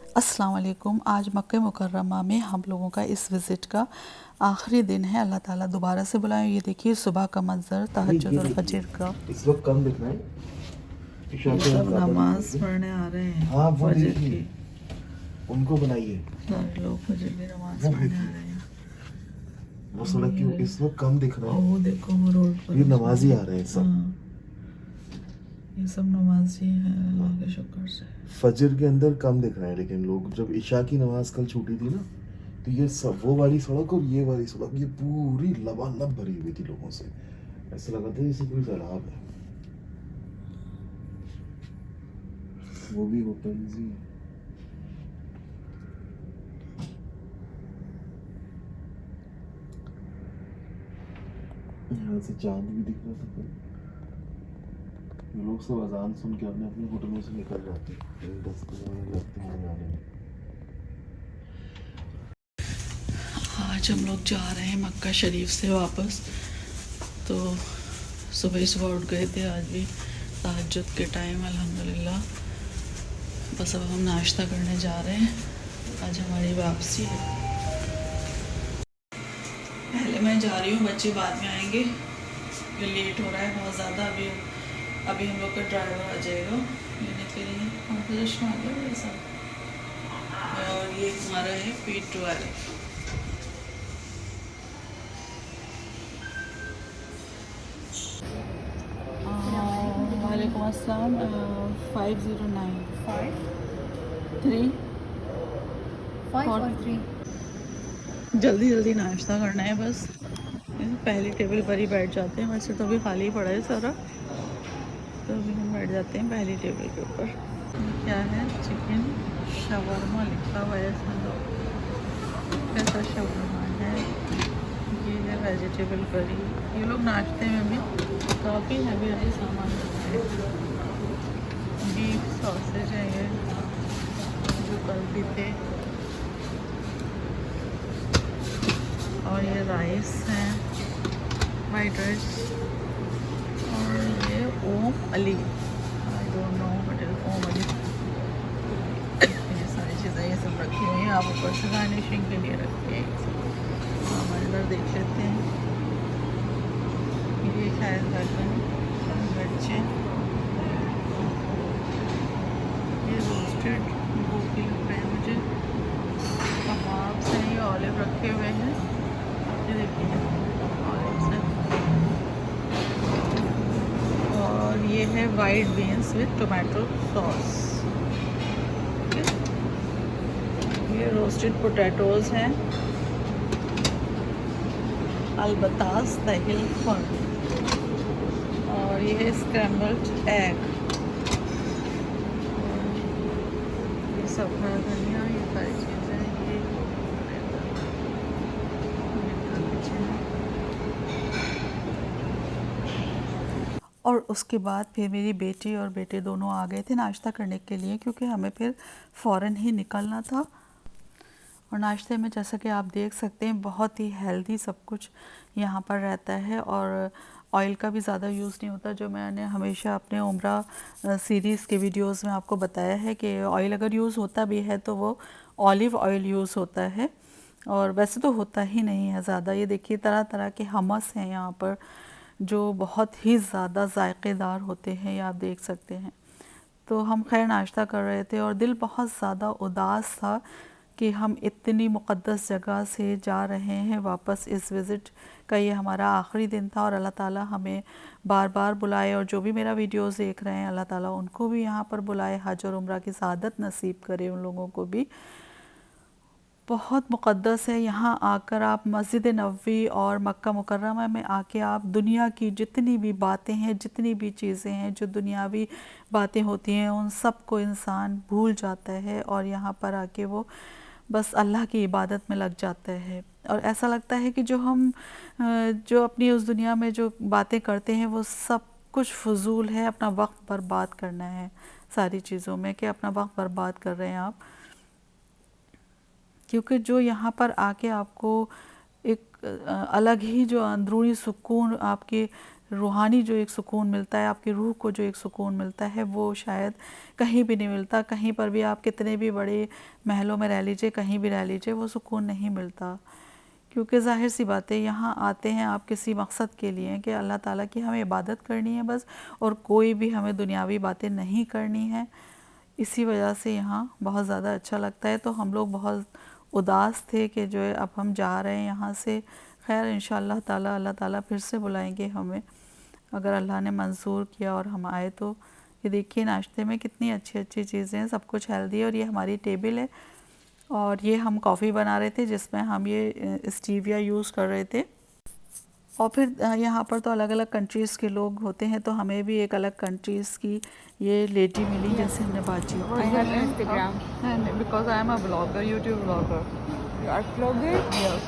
अस्सलाम वालेकुम। आज मक्का मुकर्रमा में हम लोगों का इस विज़िट का आखिरी दिन है। अल्लाह ताला दोबारा से बुलाए। ये देखिए सुबह का मंज़र, ये तहज्जुद और देखिए, फजर का। इस वक्त कम दिख रहा है, ईशा ये के वक्त सब ज़्यादा दिखने नमाज लगे। पढ़ने आ रहे हैं हाँ वो फजर देखिए, की। उनको बनाइए। सारे लोग फजर की नमाज वो पढ़ने आ देखिए, रहे हैं। वो और सड़क क्यों ये इस वक्त कम दिख रहा और है। वो देखो वो रोड पर ये उसमें नमाजी भी। आ रहे हैं सब। हाँ, ये सब नमाजी हैं हाँ, अल्लाह के शुक्र से। फजर के अंदर कम दिख रहे हैं, लेकिन लोग जब ईशा की नमाज कल छूटी थी ना, तो ये सब वो वाली सड़क और ये वाली सड़क ये पूरी लबालब भरी हुई थी लोगों से। ऐसा लगा था जैसे कोई सैलाब है। वो भी होटल्स ही हैं। यहाँ से चांद भी दिख रहा था कल। ये लोग सब अजान सुन के अपने अपने होटलों से निकल जाते हैं, 10 मिनट लगते हैं आने में। आज हम लोग जा रहे हैं मक्का शरीफ से वापस। तो सुबह सुबह उठ गए थे आज भी तहज्जुद के टाइम अल्हम्दुलिल्लाह। बस अब हम नाश्ता करने जा रहे हैं। आज हमारी वापसी है। पहले मैं जा रही हूँ, बच्चे बाद में आएंगे। ये लेट हो रहा है बहुत ज़्यादा। अभी अभी हम लोग का ड्राइवर आ जाएगा लेने के लिए। और फिर चश्मा आ गया मेरे साथ। और ये हमारा है P12। वालेकुम अस्सलाम। 509 5 3 5 और 3। जल्दी जल्दी नाश्ता करना है बस। पहली टेबल पर ही बैठ जाते हैं। वैसे तो अभी खाली ही पड़ा है सारा, तो अभी हम बैठ जाते हैं पहली टेबल के ऊपर। ये क्या है? चिकन शवरमा लिखा हुआ है इसमें। तो कैसा शवरमा है? ये है वेजिटेबल करी। ये लोग नाश्ते में भी काफ़ी हैवी हैवी सामान रखते हैं। बीफ सॉसेज है ये, जो कल भी थे। और ये राइस है, वाइट राइस। और ये ओम अली, आई डोंट नो बट ओम अली। ये सारी चीज़ें ये सब रखी हुई हैं। आप ऊपर से गार्निशिंग के लिए रखते हैं। हम अंदर देख लेते हैं। ये शायद मिर्चें, ये रोस्टेड गोभी लग रहे हैं मुझे। कबाब से ये ऑलिव रखे हुए हैं। ये देखिए ऑलिव है। और ये है white beans with tomato sauce. ये रोस्टेड पोटैटोज़ हैं। अलबतास दहिल फन। और ये स्क्रैम्बल्ड एग। ये सब हरा धनिया, ये सारी चीज़ें। ये और उसके बाद फिर मेरी बेटी और बेटे दोनों आ गए थे नाश्ता करने के लिए, क्योंकि हमें फिर फ़ौरन ही निकलना था। और नाश्ते में जैसा कि आप देख सकते हैं बहुत ही हेल्दी सब कुछ यहाँ पर रहता है। और ऑयल का भी ज़्यादा यूज़ नहीं होता। जो मैंने हमेशा अपने उम्रा सीरीज़ के वीडियोस में आपको बताया है कि ऑयल अगर यूज़ होता भी है तो वो ऑलिव ऑयल यूज़ होता है, और वैसे तो होता ही नहीं है ज़्यादा। ये देखिए तरह तरह के हमस हैं यहाँ पर, जो बहुत ही ज़्यादा जायकेदार होते हैं, ये आप देख सकते हैं। तो हम खैर नाश्ता कर रहे थे और दिल बहुत ज़्यादा उदास था कि हम इतनी मुक़द्दस जगह से जा रहे हैं वापस। इस विज़िट का ये हमारा आखिरी दिन था और अल्लाह ताला हमें बार बार बुलाए। और जो भी मेरा वीडियोस देख रहे हैं, अल्लाह ताला उनको भी यहाँ पर बुलाए, हज और उम्रा की सआदत नसीब करे उन लोगों को भी। बहुत मुक़द्दस है। यहाँ आकर आप मस्जिद नबवी और मक्का मुकर्रमा में आके आप दुनिया की जितनी भी बातें हैं, जितनी भी चीज़ें हैं, जो दुनियावी बातें होती हैं, उन सब को इंसान भूल जाता है और यहाँ पर आके वो बस अल्लाह की इबादत में लग जाता है। और ऐसा लगता है कि जो अपनी उस दुनिया में जो बातें करते हैं वो सब कुछ फ़ुज़ूल है। अपना वक्त बर्बाद करना है सारी चीज़ों में, कि अपना वक्त बर्बाद कर रहे हैं आप। क्योंकि जो यहाँ पर आके आपको एक अलग ही जो अंदरूनी सुकून आपके रूहानी जो एक सुकून मिलता है, आपकी रूह को जो एक सुकून मिलता है, वो शायद कहीं भी नहीं मिलता। कहीं पर भी आप कितने भी बड़े महलों में रह लीजिए, कहीं भी रह लीजिए, वो सुकून नहीं मिलता। क्योंकि ज़ाहिर सी बात है, यहाँ आते हैं आप किसी मकसद के लिए कि अल्लाह ताला की हमें इबादत करनी है बस, और कोई भी हमें दुनियावी बातें नहीं करनी है। इसी वजह से यहाँ बहुत ज़्यादा अच्छा लगता है। तो हम लोग बहुत उदास थे कि जो है अब हम जा रहे हैं यहाँ से। खैर इंशाअल्लाह ताला अल्लाह ताला फिर से बुलाएंगे हमें, अगर अल्लाह ने मंजूर किया और हम आए तो। ये देखिए नाश्ते में कितनी अच्छी अच्छी चीज़ें हैं, सब कुछ हेल्दी है। और ये हमारी टेबल है, और ये हम कॉफ़ी बना रहे थे जिसमें हम ये स्टीविया यूज़ कर रहे थे। और फिर यहाँ पर तो अलग अलग कंट्रीज़ के लोग होते हैं, तो हमें भी एक अलग कंट्रीज़ की ये लेडी मिली जिनसे हमने बातचीत I have Instagram. की। Because I am a blogger, YouTube blogger. You are vlogger? Yes,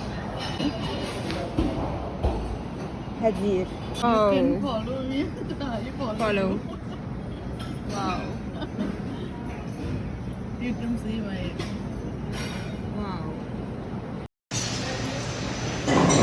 Head here. Follow me, Follow. Wow. You can see my. Wow.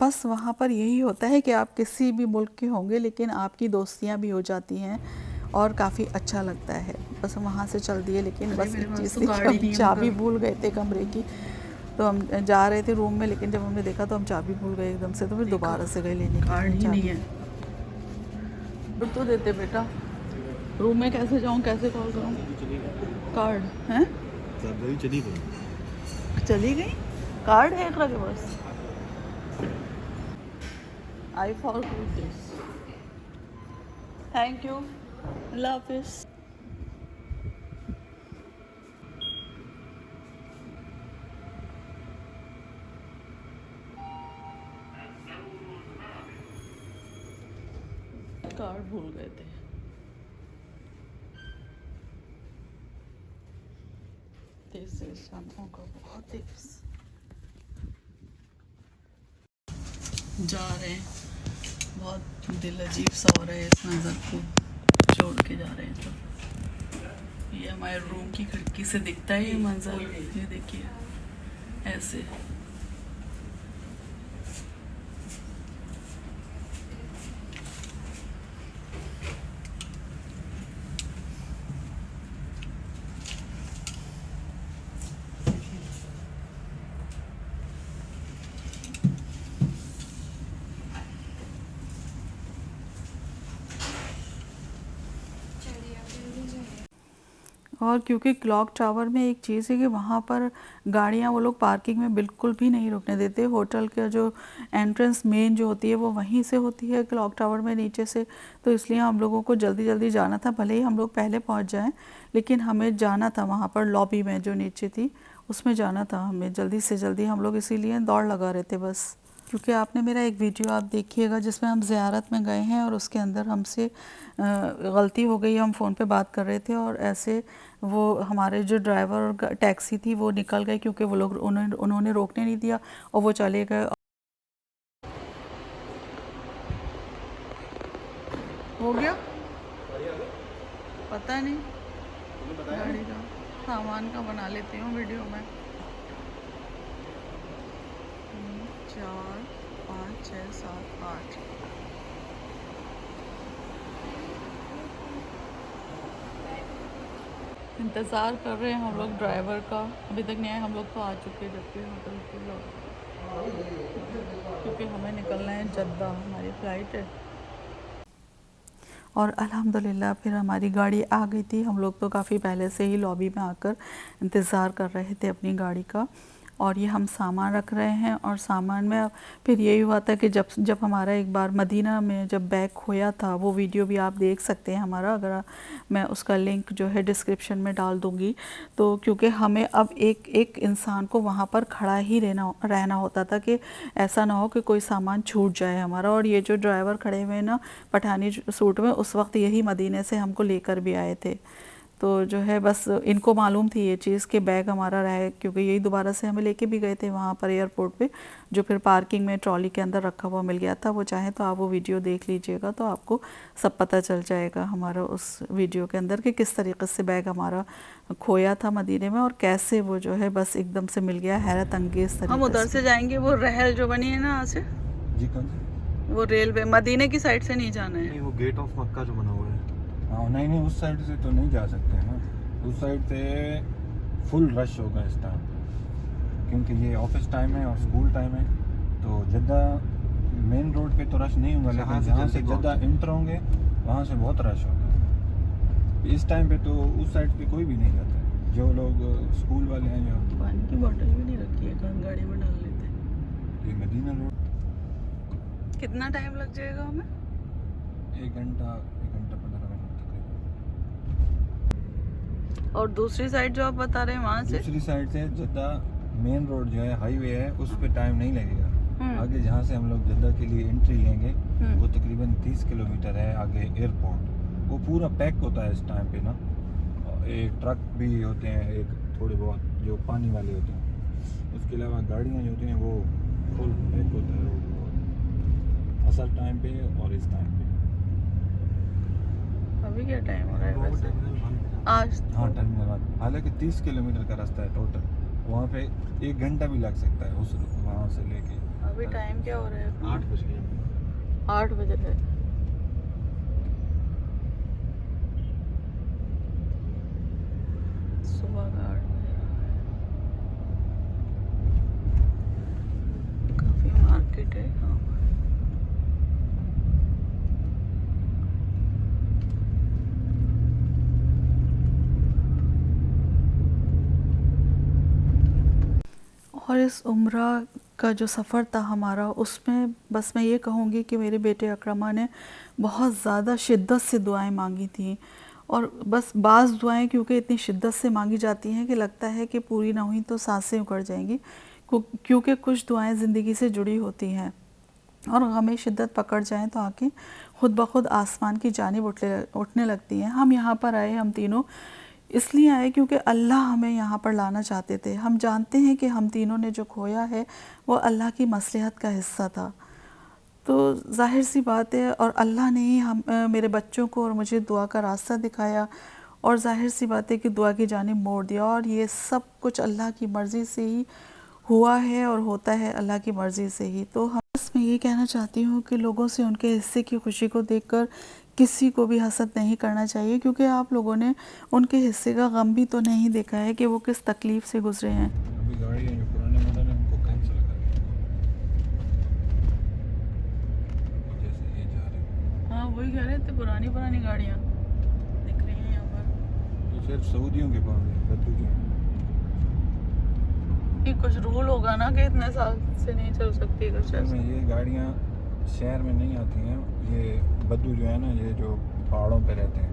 बस वहाँ पर यही होता है कि आप किसी भी मुल्क के होंगे, लेकिन आपकी दोस्तियाँ भी हो जाती हैं और काफ़ी अच्छा लगता है। बस वहाँ से चल दिए, लेकिन बस एक चीज़ थी कि हम चाबी भूल गए थे कमरे की। तो हम जा रहे थे रूम में, लेकिन जब हमने देखा तो हम चाबी भूल गए एकदम से, तो फिर दोबारा से गए लेने। कार्ड ही नहीं है। तो देते बेटा, रूम में कैसे जाऊँ, कैसे कॉल करूँ? कार्ड है, चली गई। चली गई। कार्ड है एकरा के पास। I forgot this. Thank you, अल्लाह हाफिज़। कार्ड भूल गए थे। दिस इज बहुत जा रहे हैं, बहुत दिल अजीब सा हो रहा है इस मंज़र को छोड़ के जा रहे हैं। तो ये हमारे रूम की खिड़की से दिखता है ये मंज़र, ये देखिए ऐसे। और क्योंकि क्लॉक टावर में एक चीज़ है कि वहाँ पर गाड़ियाँ वो लोग पार्किंग में बिल्कुल भी नहीं रुकने देते। होटल का जो एंट्रेंस मेन जो होती है वो वहीं से होती है क्लॉक टावर में नीचे से। तो इसलिए हम लोगों को जल्दी जल्दी जाना था, भले ही हम लोग पहले पहुँच जाएं, लेकिन हमें जाना था वहाँ पर लॉबी में जो नीचे थी उसमें जाना था हमें जल्दी से जल्दी। हम लोग इसीलिए दौड़ लगा रहे थे बस। क्योंकि आपने मेरा एक वीडियो आप देखिएगा जिसमें हम ज़ियारत में गए हैं और उसके अंदर हमसे गलती हो गई, हम फ़ोन पे बात कर रहे थे और ऐसे वो हमारे जो ड्राइवर और टैक्सी थी वो निकल गए, क्योंकि वो लोग उन्होंने रोकने नहीं दिया और वो चले गए। हो गया पता नहीं, गाड़ी का सामान का बना लेती हूँ वीडियो में। 4 5 6 7 8 इंतज़ार कर रहे हैं हम लोग ड्राइवर का, अभी तक नहीं आए। हम लोग तो आ चुके हैं जबकि होटल के लोग, क्योंकि हमें निकलना है जद्दा, हमारी फ़्लाइट है। और अल्हम्दुलिल्लाह फिर हमारी गाड़ी आ गई थी। हम लोग तो काफ़ी पहले से ही लॉबी में आकर इंतज़ार कर रहे थे अपनी गाड़ी का। और ये हम सामान रख रहे हैं, और सामान में फिर यही हुआ था कि जब हमारा एक बार मदीना में जब बैग खोया था, वो वीडियो भी आप देख सकते हैं हमारा, अगर मैं उसका लिंक जो है डिस्क्रिप्शन में डाल दूँगी। तो क्योंकि हमें अब एक एक इंसान को वहाँ पर खड़ा ही रहना होता था कि ऐसा ना हो कि कोई सामान छूट जाए हमारा। और ये जो ड्राइवर खड़े हुए हैं ना पठानी सूट में, उस वक्त यही मदीने से हमको लेकर भी आए थे। तो जो है बस इनको मालूम थी ये चीज़ कि बैग हमारा रहा है, क्योंकि यही दोबारा से हमें लेके भी गए थे वहाँ पर एयरपोर्ट पे, जो फिर पार्किंग में ट्रॉली के अंदर रखा हुआ मिल गया था। वो चाहे तो आप वो वीडियो देख लीजिएगा तो आपको सब पता चल जाएगा हमारा उस वीडियो के अंदर कि किस तरीके से बैग हमारा खोया था मदीने में और कैसे वो जो है बस एकदम से मिल गया, हैरत अंगेज तरीके हम उधर से जाएंगे, वो रहल जो बनी है ना यहाँ से, जी कौन सी? वो रेलवे मदीने की साइड से नहीं जाना है। नहीं, वो गेट ऑफ मक्का जो बना हुआ है। हाँ नहीं नहीं, उस साइड से तो नहीं जा सकते हैं ना, उस साइड से फुल रश होगा इस टाइम, क्योंकि ये ऑफिस टाइम है और स्कूल टाइम है। तो जद्दा मेन रोड पे तो रश नहीं होगा, लेकिन जहाँ से जद्दा इंटर होंगे वहाँ से बहुत रश होगा। इस टाइम पे तो उस साइड पे कोई भी नहीं जाता है, जो लोग स्कूल वाले हैं या पानी की बोतल भी नहीं रखी है, गाड़ी में डाल लेते हैं। ये मदीना रोड। कितना टाइम लग जाएगा हमें? 1 घंटा 15 मिनट तकरीबन। और दूसरी साइड जो आप बता रहे हैं वहाँ से? दूसरी साइड से जद्दा मेन रोड जो है, हाईवे है, उस पे टाइम नहीं लगेगा। आगे जहाँ से हम लोग जद्दा के लिए एंट्री लेंगे वो तकरीबन 30 किलोमीटर है आगे एयरपोर्ट। वो पूरा पैक होता है इस टाइम पे ना, एक ट्रक भी होते हैं, एक थोड़े बहुत जो पानी वाले होते हैं, उसके अलावा गाड़ियाँ जो होती हैं वो फुल पैक होता है रोड असल टाइम पे और इस टाइम पे। अभी क्या टाइम हो रहा है वैसे? आज हाँ टर्मिनल वन, हालांकि 30 किलोमीटर का रास्ता है टोटल, वहाँ पे 1 घंटा भी लग सकता है उस वहाँ से लेके। अभी टाइम क्या हो रहा है? 8 बज गए। 8 बज रहे। सुबह का 8 बज रहा है। काफी मार्केट है यहाँ पर। और इस उम्रा का जो सफ़र था हमारा, उसमें बस मैं ये कहूँगी कि मेरे बेटे अकरमा ने बहुत ज़्यादा शिद्दत से दुआएं मांगी थी। और बस बाज़ दुआएं क्योंकि इतनी शिद्दत से मांगी जाती हैं कि लगता है कि पूरी ना हुई तो सांसें उखड़ जाएंगी, क्योंकि कुछ दुआएं ज़िंदगी से जुड़ी होती हैं और हमें शिद्दत पकड़ जाए तो आंखें खुद ब खुद आसमान की जानिब उठने लगती हैं। हम यहाँ पर आए, हम तीनों इसलिए आए क्योंकि अल्लाह हमें यहाँ पर लाना चाहते थे। हम जानते हैं कि हम तीनों ने जो खोया है वो अल्लाह की मसलहत का हिस्सा था, तो जाहिर सी बात है, और अल्लाह ने ही हम मेरे बच्चों को और मुझे दुआ का रास्ता दिखाया और जाहिर सी बात है कि दुआ की जानिब मोड़ दिया। और ये सब कुछ अल्लाह की मर्ज़ी से ही हुआ है और होता है अल्लाह की मर्ज़ी से ही। तो हम बस मैं ये कहना चाहती हूँ कि लोगों से उनके हिस्से की खुशी को देखकर किसी को भी हसद नहीं करना चाहिए, क्योंकि आप लोगों ने उनके हिस्से का गम भी तो नहीं देखा है कि वो किस तकलीफ़ से गुजरे हैं। अभी गाड़ी है जो पुराने मॉडल है उनको कैंसिल कर दिया, जैसे ये जा रहे हैं। हाँ वही कह रहे थे, पुरानी गाड़ियाँ दिख रही हैं यहाँ पर। ये सिर्फ सऊदियों के पास है, बद्दू के। ये कुछ रूल होगा ना कि इतने साल से नहीं चल सकती कुछ असल में ये गाड़ियाँ शहर में नहीं आती हैं, ये बद्दू जो है ना, ये जो पहाड़ों पे रहते हैं,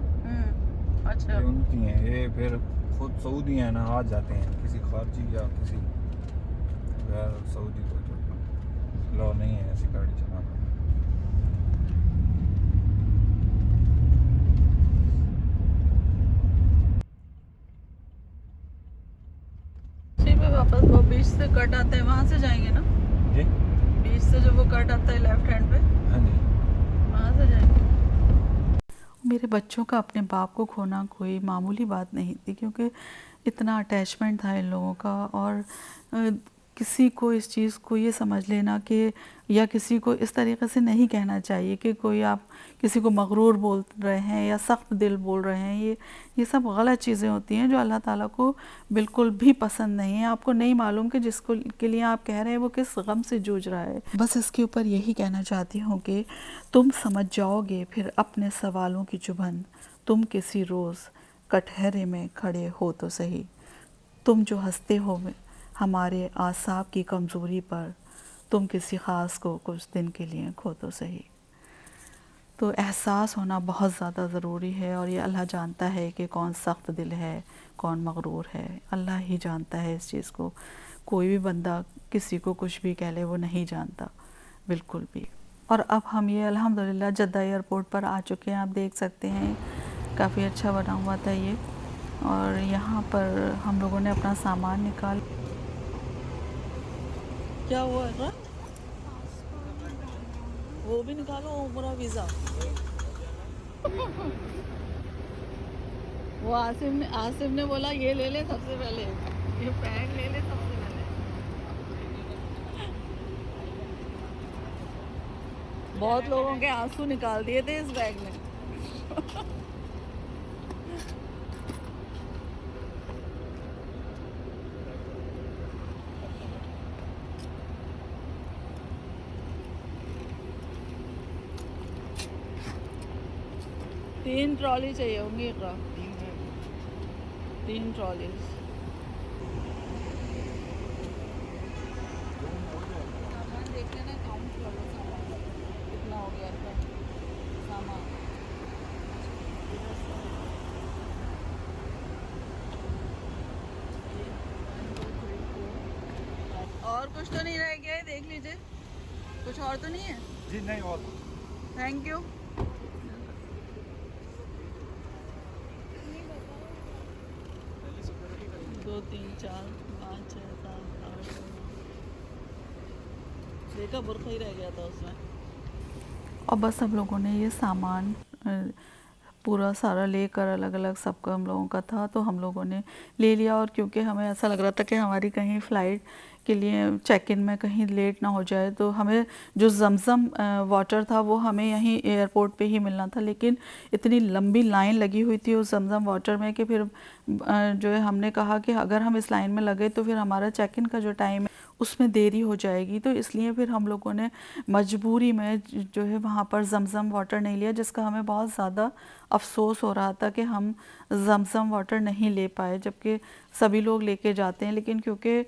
अच्छा। ये उनकी हैं। ये फिर खुद सऊदी हैं ना, आ जाते हैं किसी खारजी या किसी गैर सऊदी को जो लॉ नहीं है ऐसी गाड़ी चलाना। पे वापस वो बीच से कट आता है, वहाँ से जाएंगे ना? जी बीच से जो वो कट आता है लेफ्ट हैंड पे, हाँ जी। वहाँ से जाएंगे। मेरे बच्चों का अपने बाप को खोना कोई मामूली बात नहीं थी, क्योंकि इतना अटैचमेंट था इन लोगों का। और किसी को इस चीज़ को ये समझ लेना कि, या किसी को इस तरीक़े से नहीं कहना चाहिए कि कोई आप किसी को मगरूर बोल रहे हैं या सख्त दिल बोल रहे हैं। ये सब गलत चीज़ें होती हैं जो अल्लाह ताला को बिल्कुल भी पसंद नहीं है। आपको नहीं मालूम कि जिसको के लिए आप कह रहे हैं वो किस गम से जूझ रहा है। बस इसके ऊपर यही कहना चाहती हूँ कि तुम समझ जाओगे फिर अपने सवालों की चुभन, तुम किसी रोज़ कटहरे में खड़े हो तो सही, तुम जो हंसते हो हमारे आसाब की कमज़ोरी पर, तुम किसी ख़ास को कुछ दिन के लिए खो तो सही। तो एहसास होना बहुत ज़्यादा ज़रूरी है, और ये अल्लाह जानता है कि कौन सख्त दिल है, कौन मगरूर है। अल्लाह ही जानता है इस चीज़ को। कोई भी बंदा किसी को कुछ भी कह ले, वो नहीं जानता बिल्कुल भी। और अब हम ये अल्हम्दुलिल्लाह जद्दा एयरपोर्ट पर आ चुके हैं। आप देख सकते हैं काफ़ी अच्छा बना हुआ था ये, और यहाँ पर हम लोगों ने अपना सामान निकाल। क्या हुआ है? वो भी निकालो पूरा वीज़ा। वो आसिफ ने बोला ये ले ले सबसे पहले, ये बैग ले ले सबसे पहले। बहुत लोगों के आंसू निकाल दिए थे इस बैग में। तीन ट्रॉली चाहिए होंगी इकरा, 3 ट्रॉलीज। सामान देख लेना, काउंट कर लो सामान कितना हो गया इसका सामान। और कुछ तो नहीं रह गया है, देख लीजिए कुछ और तो नहीं है। जी नहीं, और थैंक यू। दो तीन चार पाँच छः सात आठ, देखा बुरखा ही रह गया था उसमें। और बस हम लोगों ने ये सामान पूरा सारा लेकर, अलग अलग सबका हम लोगों का था तो हम लोगों ने ले लिया। और क्योंकि हमें ऐसा लग रहा था कि हमारी कहीं फ़्लाइट के लिए चेक इन में कहीं लेट ना हो जाए, तो हमें जो ज़मज़म वाटर था वो हमें यहीं एयरपोर्ट पे ही मिलना था। लेकिन इतनी लंबी लाइन लगी हुई थी उस ज़मज़म वाटर में कि फिर जो है हमने कहा कि अगर हम इस लाइन में लगे तो फिर हमारा चेक इन का जो टाइम है उसमें देरी हो जाएगी। तो इसलिए फिर हम लोगों ने मजबूरी में जो है वहाँ पर ज़मज़म वाटर नहीं लिया, जिसका हमें बहुत ज़्यादा अफ़सोस हो रहा था कि हम ज़मज़म वाटर नहीं ले पाए, जबकि सभी लोग लेके जाते हैं। लेकिन क्योंकि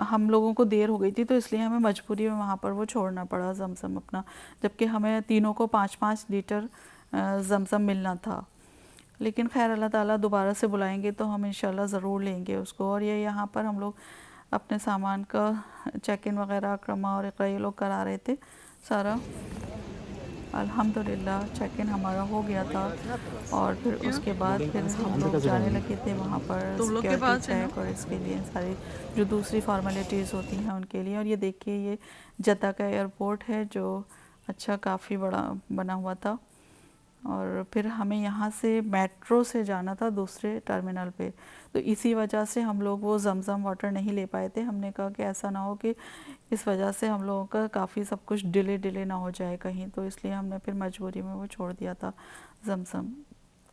हम लोगों को देर हो गई थी तो इसलिए हमें मजबूरी में वहाँ पर वो छोड़ना पड़ा ज़मज़म अपना, जबकि हमें तीनों को 5-5 लीटर ज़मज़म मिलना था। लेकिन खैर अल्लाह ताला दोबारा से बुलाएंगे तो हम इंशाल्लाह ज़रूर लेंगे उसको। और ये यहाँ पर हम लोग अपने सामान का चेक इन वगैरह अक्रमा और इकरा ये लोग करा रहे थे सारा। अल्हम्दुलिल्लाह चेक इन हमारा हो गया था। और फिर उसके बाद फिर हम लोग जाने लगे थे वहाँ पर सिक्योरिटी चेक और इसके लिए सारी जो दूसरी फॉर्मेलिटीज़ होती हैं उनके लिए। और ये देखिए ये जद्दा का एयरपोर्ट है जो अच्छा काफ़ी बड़ा बना हुआ था। और फिर हमें यहाँ से मेट्रो से जाना था दूसरे टर्मिनल पे, तो इसी वजह से हम लोग वो ज़मज़म वाटर नहीं ले पाए थे। हमने कहा कि ऐसा ना हो कि इस वजह से हम लोगों का काफ़ी सब कुछ डिले ना हो जाए कहीं, तो इसलिए हमने फिर मजबूरी में वो छोड़ दिया था ज़मज़म।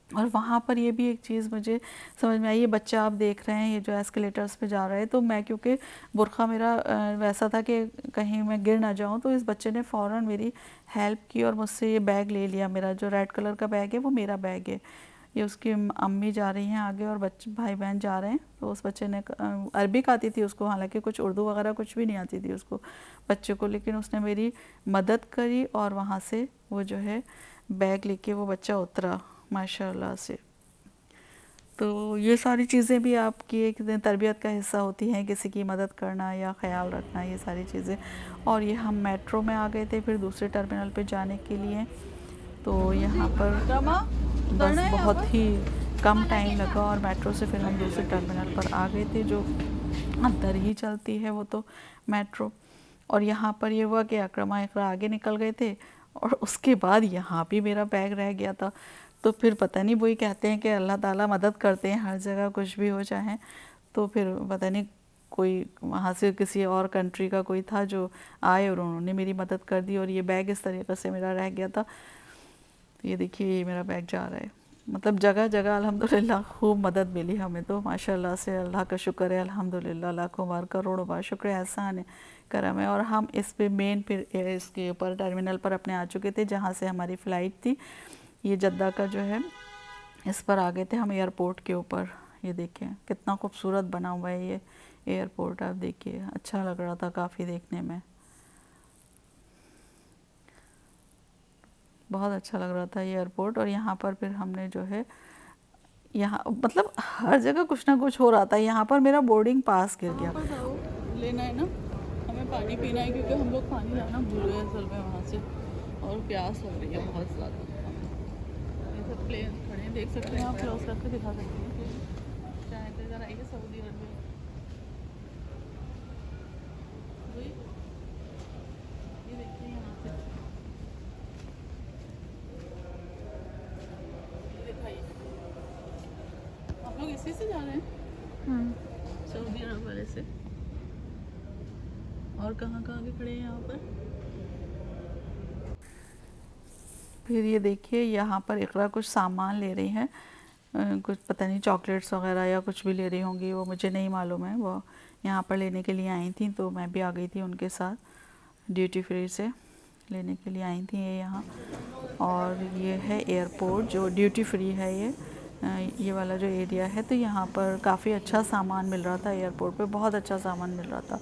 और वहाँ पर ये भी एक चीज़ मुझे समझ में आई, ये बच्चा आप देख रहे हैं ये जो एस्केलेटर्स पे जा रहा है, तो मैं क्योंकि बुरखा मेरा वैसा था कि कहीं मैं गिर ना जाऊँ, तो इस बच्चे ने फ़ौरन मेरी हेल्प की और मुझसे ये बैग ले लिया। मेरा जो रेड कलर का बैग है वो मेरा बैग है। ये उसकी अम्मी जा रही हैं आगे और बच्चे भाई बहन जा रहे हैं। तो उस बच्चे ने अरबिक आती थी उसको, हालांकि कुछ उर्दू वगैरह कुछ भी नहीं आती थी उसको बच्चे को, लेकिन उसने मेरी मदद करी और वहाँ से वो जो है बैग लेके वो बच्चा उतरा माशाल्लाह से। तो ये सारी चीज़ें भी आपकी एक तरबियत का हिस्सा होती हैं, किसी की मदद करना या ख़याल रखना, ये सारी चीज़ें। और ये हम मेट्रो में आ गए थे फिर दूसरे टर्मिनल पे जाने के लिए। तो यहाँ पर बस बहुत ही कम टाइम लगा और मेट्रो से फिर हम दूसरे टर्मिनल पर आ गए थे जो अंदर ही चलती है वो तो मेट्रो। और यहाँ पर ये हुआ कि अक्रमा इकरा आगे निकल गए थे और उसके बाद यहाँ भी मेरा बैग रह गया था। तो फिर पता नहीं, वही कहते हैं कि अल्लाह ताला मदद करते हैं हर जगह कुछ भी हो चाहे। तो फिर पता नहीं कोई वहाँ से किसी और कंट्री का कोई था जो आए और उन्होंने मेरी मदद कर दी और ये बैग इस तरीक़े से मेरा रह गया था। ये देखिए ये मेरा बैग जा रहा है, मतलब जगह जगह अल्हम्दुलिल्लाह खूब मदद मिली हमें तो माशाल्लाह से। अल्लाह का शुक्र है अल्हम्दुलिल्लाह, लाखों बार करोड़ों बार शुक्र एहसान है, करम है। और हम इस पे मेन फिर इसके ऊपर टर्मिनल पर अपने आ चुके थे जहाँ से हमारी फ़्लाइट थी। ये जद्दा का जो है इस पर आ गए थे हम एयरपोर्ट के ऊपर। ये देखें कितना खूबसूरत बना हुआ है ये एयरपोर्ट, आप देखिए अच्छा लग रहा था काफ़ी देखने में, बहुत अच्छा लग रहा था ये एयरपोर्ट। और यहाँ पर फिर हमने जो है यहाँ मतलब हर जगह कुछ ना कुछ हो रहा था। यहाँ पर मेरा बोर्डिंग पास गिर गया। लेना है ना, हमें पानी पीना है क्योंकि हम लोग पानी लाना भूल गए असल में वहाँ से, और प्यास लग रही है बहुत ज़्यादा। ये सब प्लेन खड़े हैं, देख सकते हैं आप, क्रॉस करके दिखा सकते हैं। इसी से जा रहे हैं सऊदी अरब वाले से। और कहाँ कहाँ के खड़े हैं यहाँ पर। फिर ये देखिए यहाँ पर इकरा कुछ सामान ले रही हैं, कुछ पता नहीं चॉकलेट्स वगैरह या कुछ भी ले रही होंगी, वो मुझे नहीं मालूम है। वो यहाँ पर लेने के लिए आई थी तो मैं भी आ गई थी उनके साथ, ड्यूटी फ्री से लेने के लिए आई थी ये यहाँ। और ये है एयरपोर्ट जो ड्यूटी फ्री है, ये वाला जो एरिया है। तो यहाँ पर काफ़ी अच्छा सामान मिल रहा था, एयरपोर्ट पे बहुत अच्छा सामान मिल रहा था।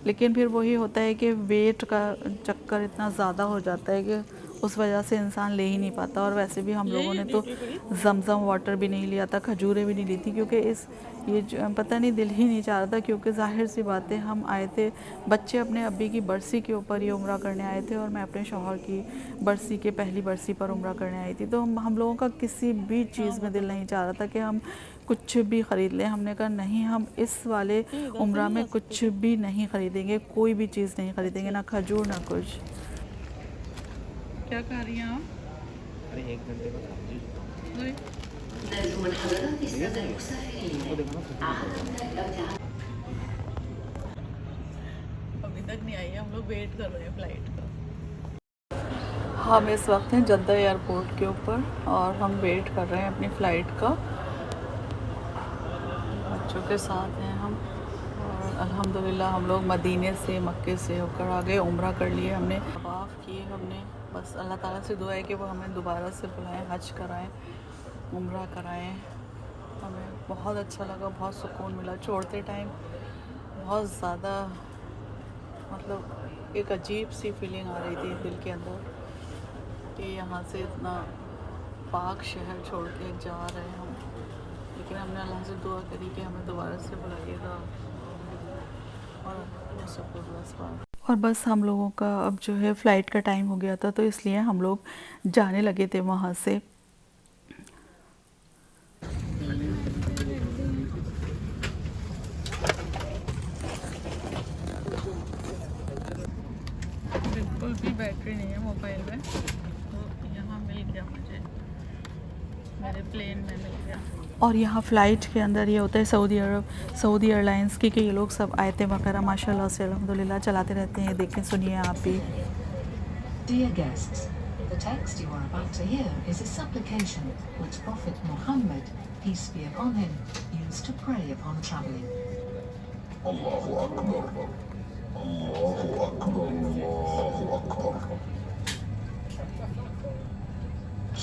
लेकिन फिर वही होता है कि वेट का चक्कर इतना ज़्यादा हो जाता है कि उस वजह से इंसान ले ही नहीं पाता। और वैसे भी हम लोगों ने तो जमजम वाटर भी नहीं लिया था, खजूरें भी नहीं ली थी, क्योंकि पता नहीं दिल ही नहीं चाह रहा था। क्योंकि जाहिर सी बात है, हम आए थे, बच्चे अपने अब्बी की बरसी के ऊपर ये उम्रा करने आए थे और मैं अपने शौहर की बरसी के पहली बरसी पर उम्रा करने आई थी। तो हम लोगों का किसी भी चीज़ में दिल नहीं चाह रहा था कि हम कुछ भी ख़रीद लें। हमने कहा नहीं, हम इस वाले उम्रा में कुछ भी नहीं ख़रीदेंगे, कोई भी चीज़ नहीं ख़रीदेंगे, ना खजूर ना कुछ। क्या खा रही हैं आप? अरे 1 घंटे का सब्जी अभी तक नहीं आई है, हम लोग वेट कर रहे हैं फ्लाइट का। हम इस वक्त हैं जद्दा एयरपोर्ट के ऊपर और हम वेट कर रहे हैं अपनी फ़्लाइट का। बच्चों के साथ हैं हम, और अल्हम्दुलिल्लाह हम लोग मदीने से, मक्के से होकर आ गए, उम्रा कर लिए हमने, तवाफ़ किए हमने। बस अल्लाह ताला से दुआ है कि वो हमें दोबारा से बुलाएं, हज कराएं, उम्रा कराएं। हमें बहुत अच्छा लगा, बहुत सुकून मिला छोड़ते टाइम। बहुत ज़्यादा मतलब एक अजीब सी फीलिंग आ रही थी दिल के अंदर कि यहाँ से इतना पाक शहर छोड़ के जा रहे हैं हम। लेकिन हमने अल्लाह से दुआ करी कि हमें दोबारा से बुलाइएगा, और वो सब कुछ और बस हम लोगों का अब जो है फ़्लाइट का टाइम हो गया था, तो इसलिए हम लोग जाने लगे थे वहाँ से। बिल्कुल भी बैटरी नहीं है मोबाइल में, तो यहाँ मिल गया मुझे, मेरे प्लेन में मिल गया। और यहाँ फ़्लाइट के अंदर ये होता है सऊदी एयरलाइंस की, कि ये लोग सब आयतें वगैरह माशाल्लाह से अल्हम्दुलिल्लाह चलाते रहते हैं। देखें, सुनिए आप भी। Dear guests, the text you are about to hear is a supplication which Prophet Muhammad, peace be upon him, used to pray upon traveling. Allahu Akbar, Allahu Akbar, Allahu Akbar.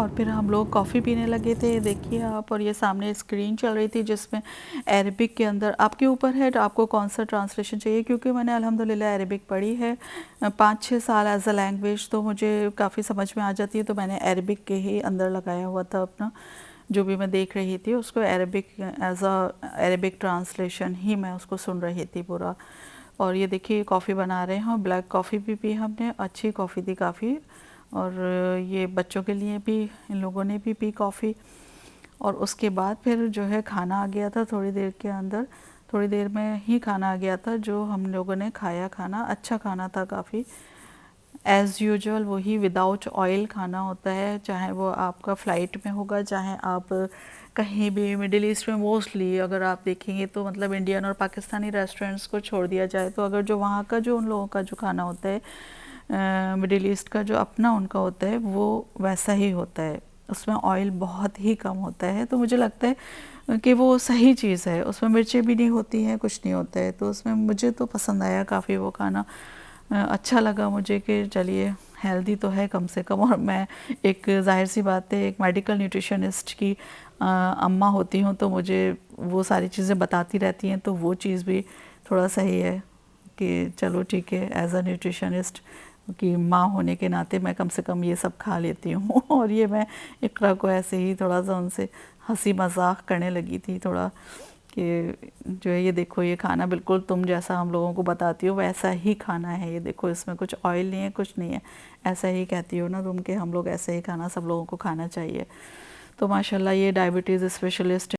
और फिर हम लोग कॉफ़ी पीने लगे थे, देखिए आप। और ये सामने स्क्रीन चल रही थी जिसमें अरबिक के अंदर, आपके ऊपर है आपको कौन सा ट्रांसलेशन चाहिए, क्योंकि मैंने अल्हम्दुलिल्लाह अरबिक पढ़ी है 5-6 साल एज अ लैंग्वेज, तो मुझे काफ़ी समझ में आ जाती है। तो मैंने अरबिक के ही अंदर लगाया हुआ था अपना, जो भी मैं देख रही थी उसको Arabic as a Arabic translation ही मैं उसको सुन रही थी पूरा। और ये देखिए कॉफ़ी बना रहे हैं, ब्लैक कॉफ़ी भी पी हमने, अच्छी कॉफ़ी थी काफ़ी। और ये बच्चों के लिए भी इन लोगों ने भी पी कॉफ़ी। और उसके बाद फिर जो है खाना आ गया था थोड़ी देर के अंदर, थोड़ी देर में ही खाना आ गया था, जो हम लोगों ने खाया। खाना अच्छा खाना था काफ़ी, एज़ यूजुअल वही विदाउट ऑयल खाना होता है, चाहे वो आपका फ़्लाइट में होगा, चाहे आप कहीं भी मिडिल ईस्ट में। मोस्टली अगर आप देखेंगे तो मतलब इंडियन और पाकिस्तानी रेस्टोरेंट्स को छोड़ दिया जाए तो अगर जो वहाँ का जो उन लोगों का जो खाना होता है मिडिल ईस्ट का जो अपना उनका होता है वो वैसा ही होता है। उसमें ऑयल बहुत ही कम होता है, तो मुझे लगता है कि वो सही चीज़ है। उसमें मिर्चें भी नहीं होती हैं, कुछ नहीं होता है, तो उसमें मुझे तो पसंद आया काफ़ी वो खाना। अच्छा लगा मुझे कि चलिए हेल्दी तो है कम से कम। और मैं एक ज़ाहिर सी बात है एक मेडिकल न्यूट्रिशनिस्ट की अम्मा होती हूँ, तो मुझे वो सारी चीज़ें बताती रहती हैं, तो वो चीज़ भी थोड़ा सही है कि चलो ठीक है, एज अ न्यूट्रिशनिस्ट कि माँ होने के नाते मैं कम से कम ये सब खा लेती हूँ। और ये मैं इकरा को ऐसे ही थोड़ा सा उनसे हंसी मजाक करने लगी थी थोड़ा, कि जो है ये देखो ये खाना बिल्कुल तुम जैसा हम लोगों को बताती हो वैसा ही खाना है, ये देखो इसमें कुछ ऑयल नहीं है, कुछ नहीं है, ऐसा ही कहती हो ना तुम कि हम लोग ऐसे ही खाना सब लोगों को खाना चाहिए। तो माशाल्लाह ये डायबिटीज़ स्पेशलिस्ट।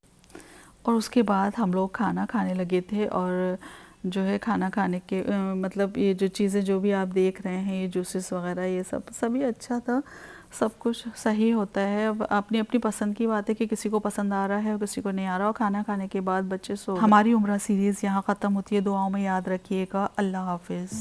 और उसके बाद हम लोग खाना खाने लगे थे, और जो है खाना खाने के मतलब ये जो चीज़ें जो भी आप देख रहे हैं, ये जूसेस वगैरह ये सब सभी अच्छा था, सब कुछ सही होता है। अब अपनी अपनी पसंद की बात है कि किसी को पसंद आ रहा है और किसी को नहीं आ रहा। और खाना खाने के बाद बच्चे सो गए। हमारी उम्रा सीरीज़ यहाँ ख़त्म होती है। दुआओं में याद रखिएगा। अल्लाह हाफिज़।